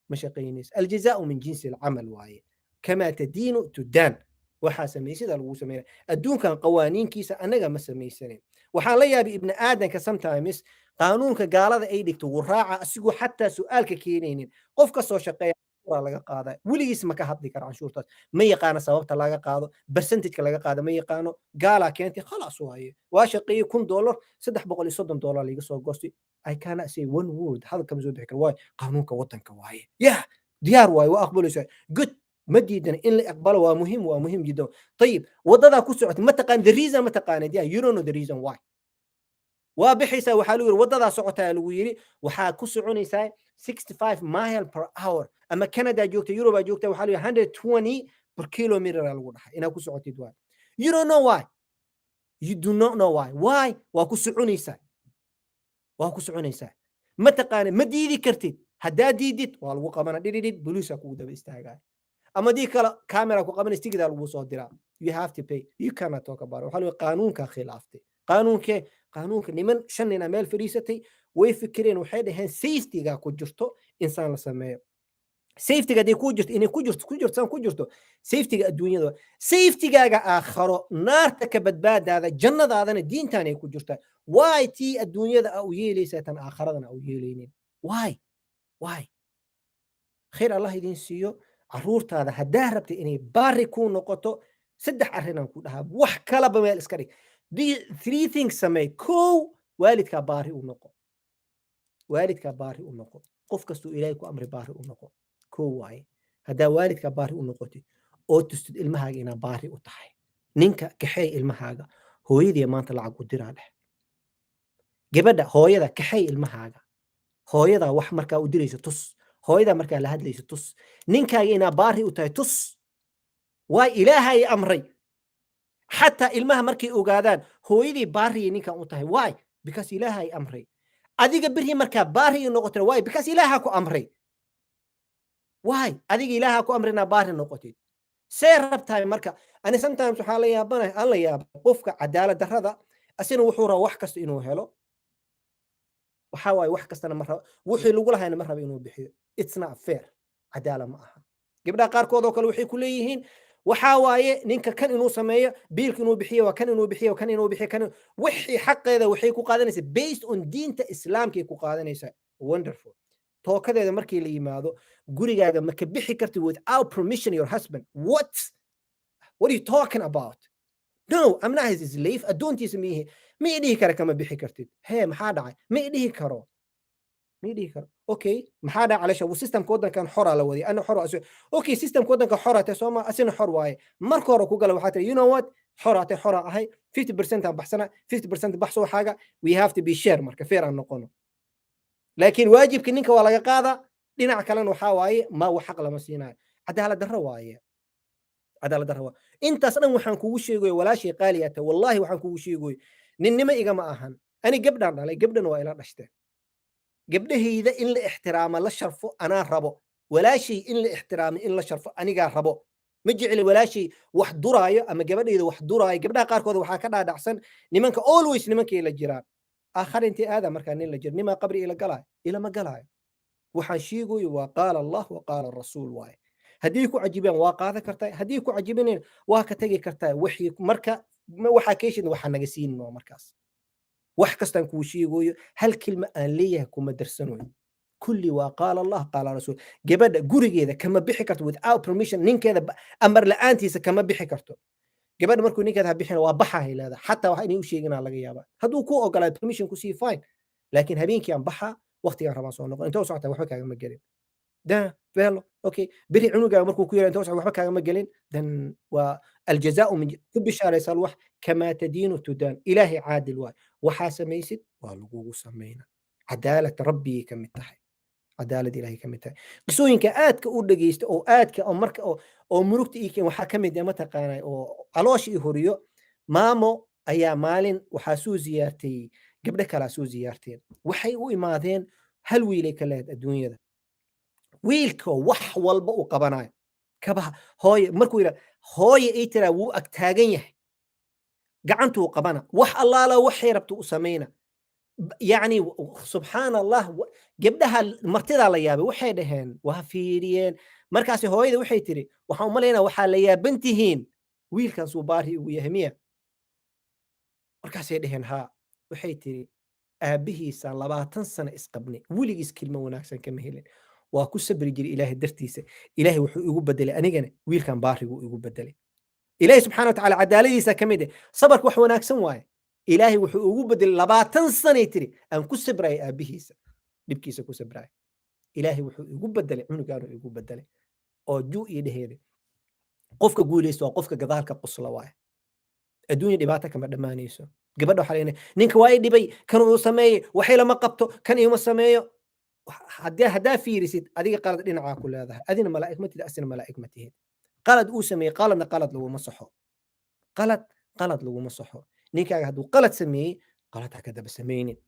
ma shaqaynayso. Aljazaa'u min jinsi alcamal waaye, kamaa tadiinu tudaan. waxaa samaysida lagu sameynaya. adduunkan qawaaniinkiisa annaga ma samaysanin. waxaan la yaabay ibni aadanka sometimes qaanuunka gaalada ay dhigto wuu raaca asigoo xataa su'aalka keenaynin. qof ka soo shaqeeya laga qaada weligiis ma ka hadli karo canshuurtaas, ma yaqaano sababta laga qaado, percentageka laga qaado ma yaqaano. gaalaa keentay khalaas waaye, waa shaqeeyey $1,000 $330 liiga soo goostay. I cannot say one word, hadalka ma soo bixi karo, waaye qaanuunka waddanka waaye. yah diyaar waaye, waa aqbalaysaa good. ما diidan in la aqbalo waa muhiim jiddan. طيب wadadaa ku socota ma taqaan the reason, ma taqaanid yeah, you don't know the reason why. waa bixaysaa, waxaa lagu yiri wadadaa socotaa lagu yiri waxaa ku soconaysaa 65 mile per hour, ama Canada joogta Europe joogta waxaa lagu 120 per kilometer lagu dhaxay inaa ku socotid waay. You don't know why, you do not know why waa ku soconaysaa, ma taqaanid, ma diidi kartid. haddaa diidid waa lagu qabana dhidhidhid, boliisaa kugu daba istaagaya. ama dii kale camera ku qabanaysa tigida lagu soo diraa, you have to pay, you cannot talk about it. waxaa lagu qaanuunka khilaaftay. qaanuunka niman 5 nin meel fadhiisatay way fikireen, waxay dhaheen safety-ga ku jirto insaan la sameeyo. safety-ga hadii ku jirto inay ku jirto safety-ga adduunyada, safety-gaaga aakhiro naarta ka badbaadaada, jannadaadana diintaan ay ku jirtaa. why tii adduunyada u yeelaysaa tan aakhiradana u yeelaynin? why khayr allah idin siiyo. caruurtaada haddaa rabta inay baari ku noqoto 3 arrinaan ku dhahaa, wax kalaba meel iska dhig. 3 things samee. kow, waalidkaa baari u noqo. qof kastuu ilaahay ku amri baari u noqo. kow waaye. haddaa waalidkaa baari u noqotid oo tustid ilmahaaga inaa baari u tahay, ninka kaxeey ilmahaaga, hooyadii maanta lacag u diraa dheh. gabadha hooyada kaxeey ilmahaaga, hooyada wax markaa u diraysa tus, hooyada markaa la hadlaysa tus, ninkaaga inaa baari u tahay tus. waa ilaahay amray. xataa ilmaha markay ogaadaan hooyadii baari ninkan u tahay, why? because ilaahay amray. adiga biri markaa baari noqotay, why? because ilaaha ku amray. why? adiga ilaaha ku amray inaa baari noqotid. see rabtahay marka? ani sometimes waxaa la yaabanahay, aan la yaaba qofka cadaalad darrada, asina wuxuu rabaa wax kasta inuu helo. waxaa waaye wax kastana ma rabo, wixii lagu lahayna ma rabo inuu bixiyo. it's not fair. cadaalad ma aha. gabdhaha qaarkood oo kale waxay ku leeyihiin waxaa waaye ninka kan inuu sameeyo, biilka inuu bixiyo, waa kan inuu bixiyo, kan inuu bixiyo, kan wixii xaqeeda waxay ku qaadanaysaa based on diinta islaamka ay ku qaadanaysaa. wonderful. tookadeeda markii la yimaado gurigaaga ma ka bixi kartid without permission your husband. what are you talking about? no, I'm not his slave. addoontiisa miyihi ma idhihi kara kama bixi kartid. hee maxaa dhacay? ma idhihi karo. okay maxaa dhacay? calaasha systemka waddankan xora la wadi, ana xor aso. okay systemka waddanka xora tahay Soomaa, asina xor waaye. marka hore ku gala waxaa tahay, you know what, xora ahay 50% aan baxsana, 50% baxso waxaaga, we have to be share, marka fair aan noqono. laakiin waajibka ninka waa laga qaadaa, dhinaca kalena waxaa waaye ma wax xaq lama siinayo. cadaalad darro waaye. intaas dhan waxaan kugu sheegayo walaashay qaaliyaata, wallahi waxaan kugu sheegayo ninnimo igama ahan. ani gabdhaan dhalay, gabdhan waa ila dhashteen. gabdhahayda in la ixtiraamo la sharfo anaa rabo. walaashay in la ixtiraamo in la sharfo anigaa rabo. ma jecli walaashay wax duraayo ama gabadhayda wax duraayo. gabdhaha qaarkood waxaa ka dhaadhacsan nimanka always nimankay la jiraan. aakhar intii aada markaa nin la jiro, nimaa qabri ila galaayo, ilama galaayo. waxaan sheegayo waa qaala allah wa qaala rasuul waaye. haddii ku cajibaan waa qaadan kartaa, haddii ku cajibineen waa ka tagi kartaa. wixii marka waxaa keeshid waxaa naga siinin waa markaas. wax kastaan kuu sheegayo hal kelma aan leeyahay kuma darsanoyo. kulli waa qaala allah qaala rasuul. gabadha gurigeeda kama bixi karto without permission, ninkeeda amar la'aantiisa kama bixi karto. gabadha markuu ninkeeda bixina waa baxaa leedahay, xataa wax inay u sheeginaa laga yaabaa. hadduu ku ogolaayo permission ku sii fine, laakiin habeenkii aan baxaa, waqtigaan rabaan soo noqon. inta u socota waxba kaagama gelin. فعلا اوكي بري عنقه مركو كيرا انت وحبا كاغا مجلين دن والجزاء من كل شهر يصلح كما تدين تدان. الهي عادل واي وحا سميسد والغو سمينا عداله ربي كمتحي عداله الهي كمتحي قسوينك aadka u dhageysto oo aadka oo marka oo murugta ii keen waxa kamid ah ma taqaanay oo caloosh ii horiyo. maamo ayaa maalin waxa soo ziyaartay gabdha kala soo ziyaarteen, waxay u imaadeen hal wiilay kala adduunyada. wiilka wax walba uu qabanayo kabaha hooyo markuu yiraahdo hooyo ay tira wuu ag taagan yahay, gacantu qabana wax allaala waxay rabto u sameeyna. يعني subxaan allah gabdhaha martidaa la yaabay waxay dhaheen waa fiiriyeen markaasi hooyada waxay tiri waxaan u malaynaa waxaa la yaaban tihiin wiilkan suu baari ugu yahay miya markaasay dhaheen haa waxay tiri aabbihiisa 20 sano isqabne weligiis kelmo wanaagsan kama helin waa ku sabri jiray ilaahay dartiisa ilaahay wuxuu igu bedelay anigana wiilkan baariguu igu bedelay ilaahay subxaana watacaala cadaaladiisa ka mid ah sabarka wax wanaagsan waaye ilaahay wuxuu ugu bedelay 20 sanay tiri aan ku sabraya aabbihiisa dhibkiisa ku sabraya ilaahay wuxuu igu bedelay cunugaanu igu bedelay oo juu iyo dheheeda qofka guulaysta waa qofka gadaalka qosla waaye adduunya dhibaata kama dhammaanayso gabadha waxaa leeyahay ninka waa i dhibay kan uu sameeyey waxay lama qabto kan iima sameeyo haddaa fiirisid adiga qalad dhinacaa ku leedahay adina malaa'ig ma tihid asina malaa'ig ma tihid qalad uu sameeyey qaladna qalad laguma saxo qalad laguma saxo ninkaaga hadduu qalad sameeyey qalad ha ka daba samaynin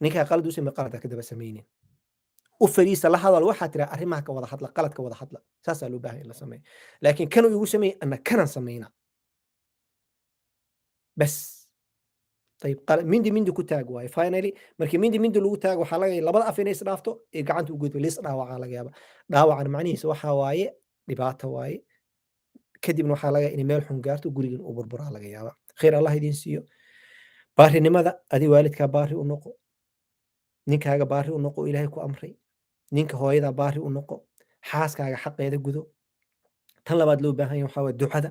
ninkaaga qalad uu sameeyey qalad ha ka daba samaynin u fariisa la hadal waxaa tiraa arrimaha ka wada hadla qaladka wada hadla saasaa loo baahan in la sameeyo laakiin kanuu igu sameeyey ana kanan samaynaa بس طيب مندي ku taag waaye finally markii mindi lagu taago waxaa laga labada af inay isdhaafto ee gacanta u gudbo lis dhaawacaa laga yaaba dhaawacan macnihiisa waxaa waaye dhibaato waaye kadibna waxaa laga in meel xun gaarto gurigan u burburaa laga yaaba khayr allah idin siiyo baarinimada adi waalidkaa baari u noqo ninkaaga baari u noqo ilaahay ku amray ninka hooyada baari u noqo xaaskaaga xaqeeda gudo tan labaad loo baahan yahay waxaa waaye ducada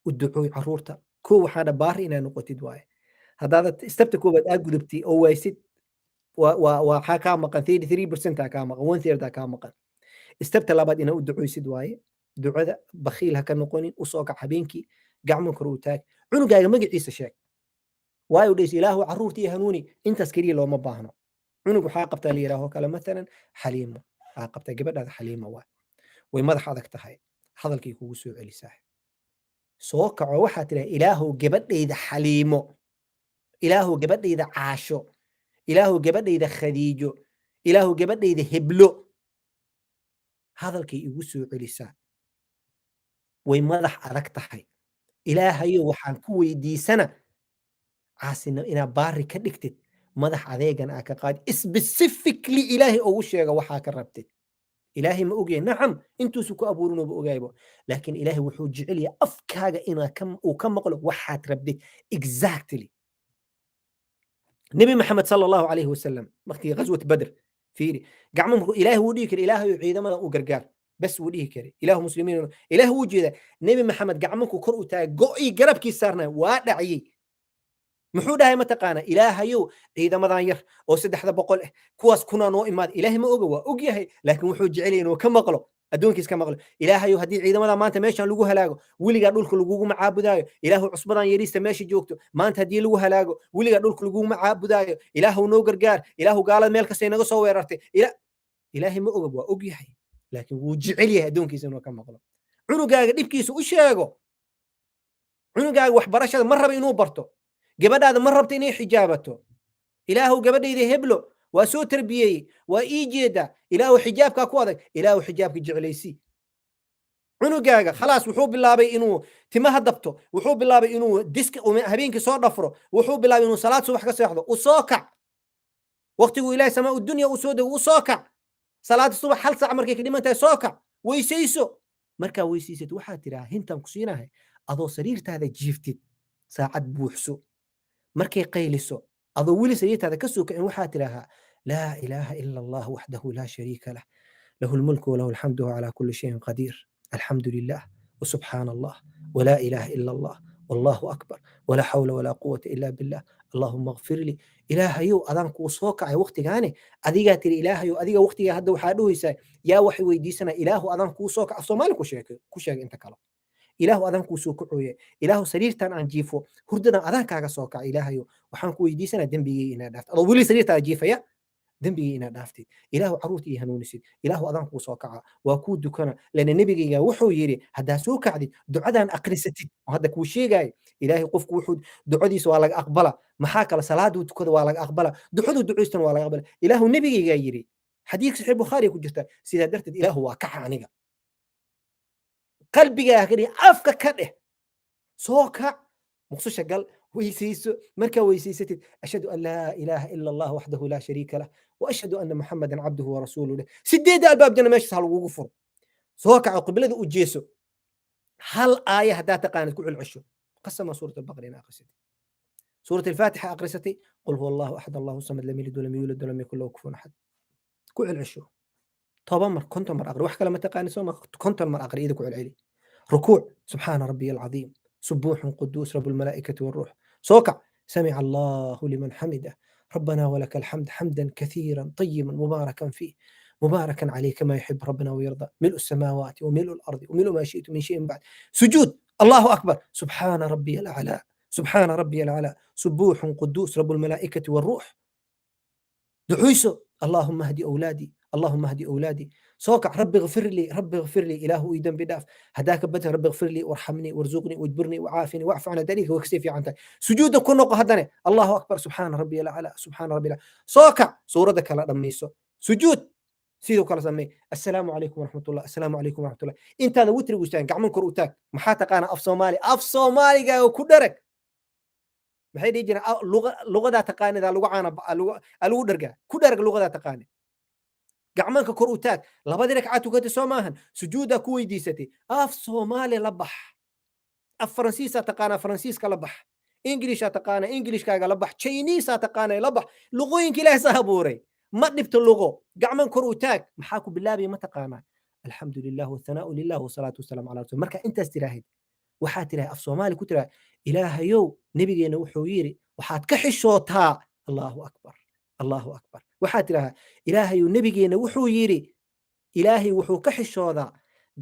u ducooy caruurta كو waxaana baari inaa noqotid waaye haddaad stepta koobaad aad gudubtay oo waysid waxaa kaa maqan 33% aa kaa maqan 1/3 aa kaa maqan stepta labaad inaa u ducooysid waaye ducada bakhiil ha ka noqonin u soo kac habeenkii gacmo kor u taag cunugaaga magaciisa sheeg waayo dhays ilaahu caruurtii hanuuni intaas keliya looma baahno cunug waxaa qabtaa la yidhaaho kale maalan xaliimo aa qabtaa gabadhaada xaliimo waaye way madax adag tahay hadalkii kugu soo celisaa soo kaco waxaa tiraa ilaahow gabadhayda xaliimo ilaahow gabadhayda caasho ilaahow gabadhayda khadiijo ilaahow gabadhayda heblo hadalkay igu soo celisaa way madax adag tahay ilaahayo waxaan ku weydiisana caasina inaa baari ka dhigtid madax adeegan aa ka qaadi specifically ilaahay ugu sheega waxaa ka rabtid ilaahay ma ogyahay nacam intuusu ku abuurinuba ogaaybo laakiin ilaahay wuxuu jecel yahay afkaaga uu ka maqlo waxaad rabdid exactly nabi maxamed sala allahu calayhi wasalam waqtigii ghaswat badr fiiri gacmo markuu ilaahay wuu dhihi kara ilaahayo ciidamadan u gargaar bas wuu dhihi kara ilaahu muslimiin ilaahay wuu jeedaa nabi maxamed gacmankuu kor u taagay go'ii garabkii saarnaa waa dhaciyey muxuu dhahay mataqaana ilaahayow ciidamadan yar oo 300 ah kuwaas kuna noo imaad ilaahay ma oga waa og yahay laakiin wuxuu jecel yahay inuu ka maqlo adduunkiis ka maqlo ilaahayow haddii ciidamada maanta meeshan lagu halaago weligaa dhulka lagugu macaabudaayo ilaahu cusbadan yariista meesha joogto maanta haddii lagu halaago weligaa dhulka lagugu macaabudaayo ilaahu noo gargaar ilaahu gaalada meel kasta inaga soo weerartay ilaahay ma oga waa og yahay laakiin wuu jecel yahay adduunkiisa inuu ka maqlo cunugaaga dhibkiisa u sheego cunugaaga waxbarashada ma raba inuu barto gabadhaada ma rabta inay xijaabato ilaahu gabadhayda heblo waa soo tarbiyeyey waa ii jeeda ilaahu xijaabkaa ku adag ilaahu xijaabka jeclaysi cunugaaga khalaas wuxuu bilaabay inuu timaha dabto wuxuu bilaabay inuu diska habeenkii soo dhafro wuxuu bilaabay inuu salaad subax ka seexdo u soo kac waqtigu ilaahay samaa u dunya u soo dego u soo kac salaada subax hal saac markay ka dhiman tahay soo kac weysayso markaa weysaysid waxaa tiraa hintaan ku siinahay adoo sariirtaada jiiftid saacad buuxso markay qayliso adoo weli sariirtaada ka soo kacin waxaa tidhaahaa laa ilaaha ila allah waxdahu laa shariika lah lahu lmulku walahu alxamdu huwa calaa kulli shayin qadiir alxamdu lilah wasubxaana allah walaa ilaaha ila allah wallahu akbar walaa xawla walaa quwata ila billah allahuma akfir lii ilaahayow adaan kuu soo kacay waqtigaane adigaa tiri ilaahayow adiga waqtigaa hadda waxaa dhahaysaa yaa waxay weydiisanaa ilaahu adaan kuu soo kaca soomaali ku sheega inta kale ilaahu adaan kuu soo kacooye ilaahu sariirtan aan jiifo hurdadan adaan kaaga soo kaca ilaahayo waxaan ku weydiisanaa dembigay inaad dhaaftid adoo weli sariirtaada jiifaya dembigay inaad dhaaftid ilaahu caruurta ii hanuunisid ilaahu adaan kuu soo kaca waa kuu dukana lana nebigayga wuxuu yidhi haddaa soo kacdid ducadan aqrisatid oo hadda kuu sheegaayo ilaahay qofku wuxuu ducadiisa waa laga aqbala maxaa kale salaaduu tukada waa laga aqbala ducaduu ducaystana waa laga aqbala ilaahu nebigaygaa yidhi xadiidka saxiix bukhaari ku jirta sidaa darteed ilaahu waa kaca aniga qalbigaaga dhih afka ka dheh soo kac muqdisho gal ويسيسو مركا ويسيستي أشهد أن لا إله إلا الله وحده لا شريك له وأشهد أن محمدا عبده ورسوله له سديد الباب جنا ماشي صار وقفر سوكا عقب لذي وجيسو هل آية هدا تقانت كل العشو قسم سورة البقرة أقرستي سورة الفاتحة أقرستي قل هو الله أحد الله الصمد لم يلد ولم يولد ولم يكن له كفوا أحد كل العشو طبعا مر كنت مر أقري وحكى لما تقاني سوما كنت مر أقري إذا كل العلي ركوع سبحان ربي العظيم سبوح قدوس رب الملائكة والروح سوكع سمع الله لمن حمده ربنا ولك الحمد حمدا كثيرا طيبا مباركا فيه مباركا عليه كما يحب ربنا ويرضى ملء السماوات وملء الأرض وملء ما شئت من شيء بعد سجود الله أكبر سبحان ربي الأعلى سبحان ربي الأعلى سبوح قدوس رب الملائكة والروح دعويسو اللهم اهدي أولادي اللهم اهدي أولادي سوكع ربي اغفر لي ربي اغفر لي إله إيدن بداف هداك بته ربي اغفر لي وارحمني وارزقني واجبرني وعافني واعف عن ذلك واكسفي عنك سجود كنق هدني الله أكبر سبحان ربي الأعلى سبحان ربي الأعلى سوكع سورة كلا دميسو سجود سيدو كلا سمي السلام عليكم ورحمة الله السلام عليكم ورحمة الله انت هذا وتري وشتان قعمن كروتاك محاتك أنا أف صومالي جاو كدرك maxay dhihi jireen luqadaa taqaanidaa lagu dhargaa ku dharg luqadaa taqaani gacmanka kor u taag labadii ragcaad tukatay soo maahan sujuudaa ku weydiisatay af soomaali la bax af faransiisaa taqaanaa faransiiska la bax inglishaa taqaanaa ingilishkaaga la bax chiniisaa taqaanaa la bax luqooyinka ilaahay saa abuuray ma dhibto luqo gacman kor u taag maxaa ku bilaabaya ma taqaanaa alxamdu lilah wathanaau lilah wasalaatu wasalaamu calaa rasul marka intaas tiraahid waxaa tirahay af soomaali ku tirahay ilaahayow nebigeena wuxuu yiri waxaad ka xishootaa allahu akbar allahu akbar waxaa tirahaa ilaahayow nebigeena wuxuu yiri ilaahay wuxuu ka xishoodaa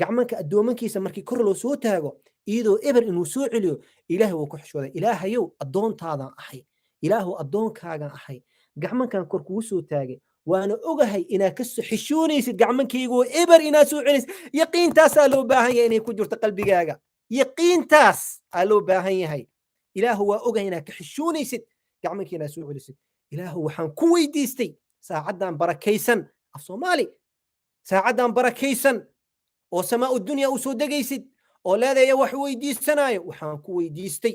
gacmanka addoomankiisa markii kor loo soo taago iyadoo eber inuu soo celiyo ilaahay wuu ka xishoodaa ilaahayow addoontaadan ahay ilaahu addoonkaagan ahay gacmankan kor kugu soo taagay waana ogahay inaad ka xishoonaysid gacmankaygoo eber inaad soo celinaysid yaqiintaasaa loo baahan yahay inay ku jirto qalbigaaga yaqiintaas aa loo baahan yahay ilaahu waa ogahay inaad ka xishoonaysid gacmankii inaad soo celisid ilaahu waxaan ku weydiistay saacaddan barakaysan af soomaali saacaddan barakaysan oo samaa u dunya u soo degaysid oo leedaya wax weydiisanaayo waxaan ku weydiistay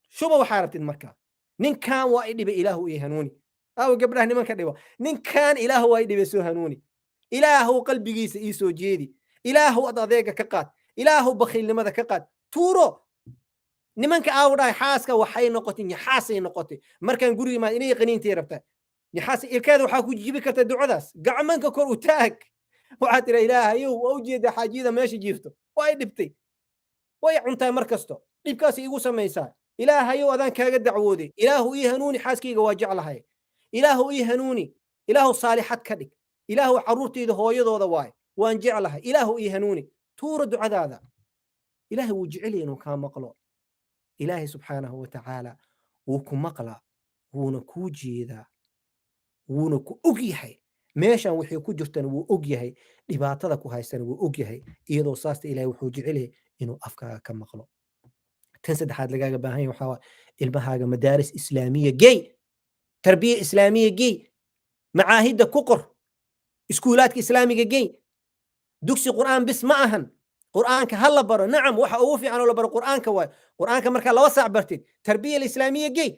shuba waxaa rabtid markaa ninkan waa i dhibay ilaahu ii hanuuni aawo gabdhaha nimanka dhibo ninkan ilaahu waa i dhibay soo hanuuni ilaahu qalbigiisa ii soo jeedi ilaahu ad adeega ka qaad ilaahu bakhiilnimada ka qaad tuuro nimanka aaw dhahay xaaska waxay noqotay nyaxaasay noqotay markaan guriga imaad inay qaniintay rabtaa nyaxaas ilkaada waxaa ku jibi karta ducadaas gacmanka kor u taag waxaad tira ilaahayow waa u jeeda xaajiyada meesha jiifto waa i dhibtay way cuntaa mar kasto dhibkaas iigu samaysaa ilaahayow adaan kaaga dacwooday ilaahu ii hanuuni xaaskayga waa jeclahay ilaahu ii hanuuni ilaahu saalixad ka dhig ilaahu carruurtayda hooyadooda waay waan jeclahay ilaahu ii hanuuni tuuro ducadaada ilaahay wuu jecel yahay inuu kaa maqlo ilaahay subxaanahu watacaala wuu ku maqlaa wuuna kuu jeedaa wuuna ku og yahay meeshan wixii ku jirtana wuu og yahay dhibaatada ku haystana wuu og yahay iyadoo saasta ilaahay wuxuu jecel yahay inuu afkaaga ka maqlo tan saddexaad lagaaga baahan yahay waxaa ilmahaaga madaaris islaamiya gey tarbiya islaamiya gey macaahidda ku qor iskuulaadka islaamiga gey dugsi qur'aan bis ma ahan qur'aanka ha la baro nacam waxa ugu fiican oo la baro qur'aanka waay qur'aanka markaa 2 saac bartid tarbiya islaamiya gey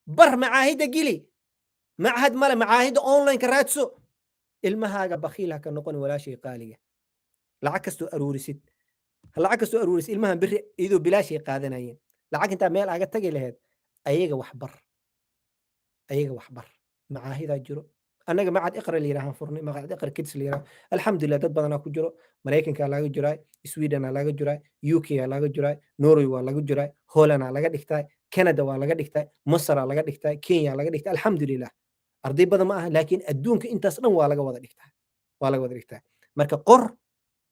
bar macaahidda geli معهد ماله معاهد اونلاين كراتسو المهاجا بخيلها كنقون ولا شيء قاليه لعكستو اروريسيد لعكستو اروريس المهم بري ايدو بلا شيء قادنايين لعك انت ميل اغا تغي لهد ايغا وحبر معاهد جرو انا معهد اقرا لي راهن فرني معهد اقرا كيدز لي الحمد لله دد بدنا ku jiro mareykanka laga jiray sweden laga jiray uk laga jiray norway waa laga jiray holland laga dhigtay canada waa laga dhigtay masar laga dhigtay kenya laga dhigtay alxamdu lillah arday badan ma aha laakiin adduunka intaas dhan waa laga wada dhigtaa marka qor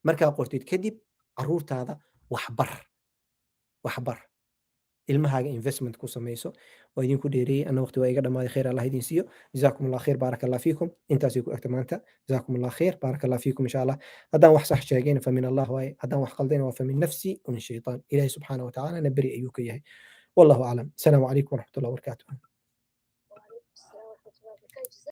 markaa qortid kadib caruurtaada waxbar ilmahaaga investment ku samayso waa idinku dheereeyay ana waqti waa iga dhamaaday khayr allah idin siiyo jazaakum allah khayr baaraka allah fiikum intaasay ku egta maanta jazaakum allah khayr baaraka allah fiikum insha allah haddaan wax sax sheegayna fa min allah waaye haddaan wax qaldayna waa fa min nafsi wa min shaytaan ilaahi subxaana wa tacaala na beri ayuu ka yahay wallahu aclam asalaamu calaykum waraxmat ullah wabarakaatuh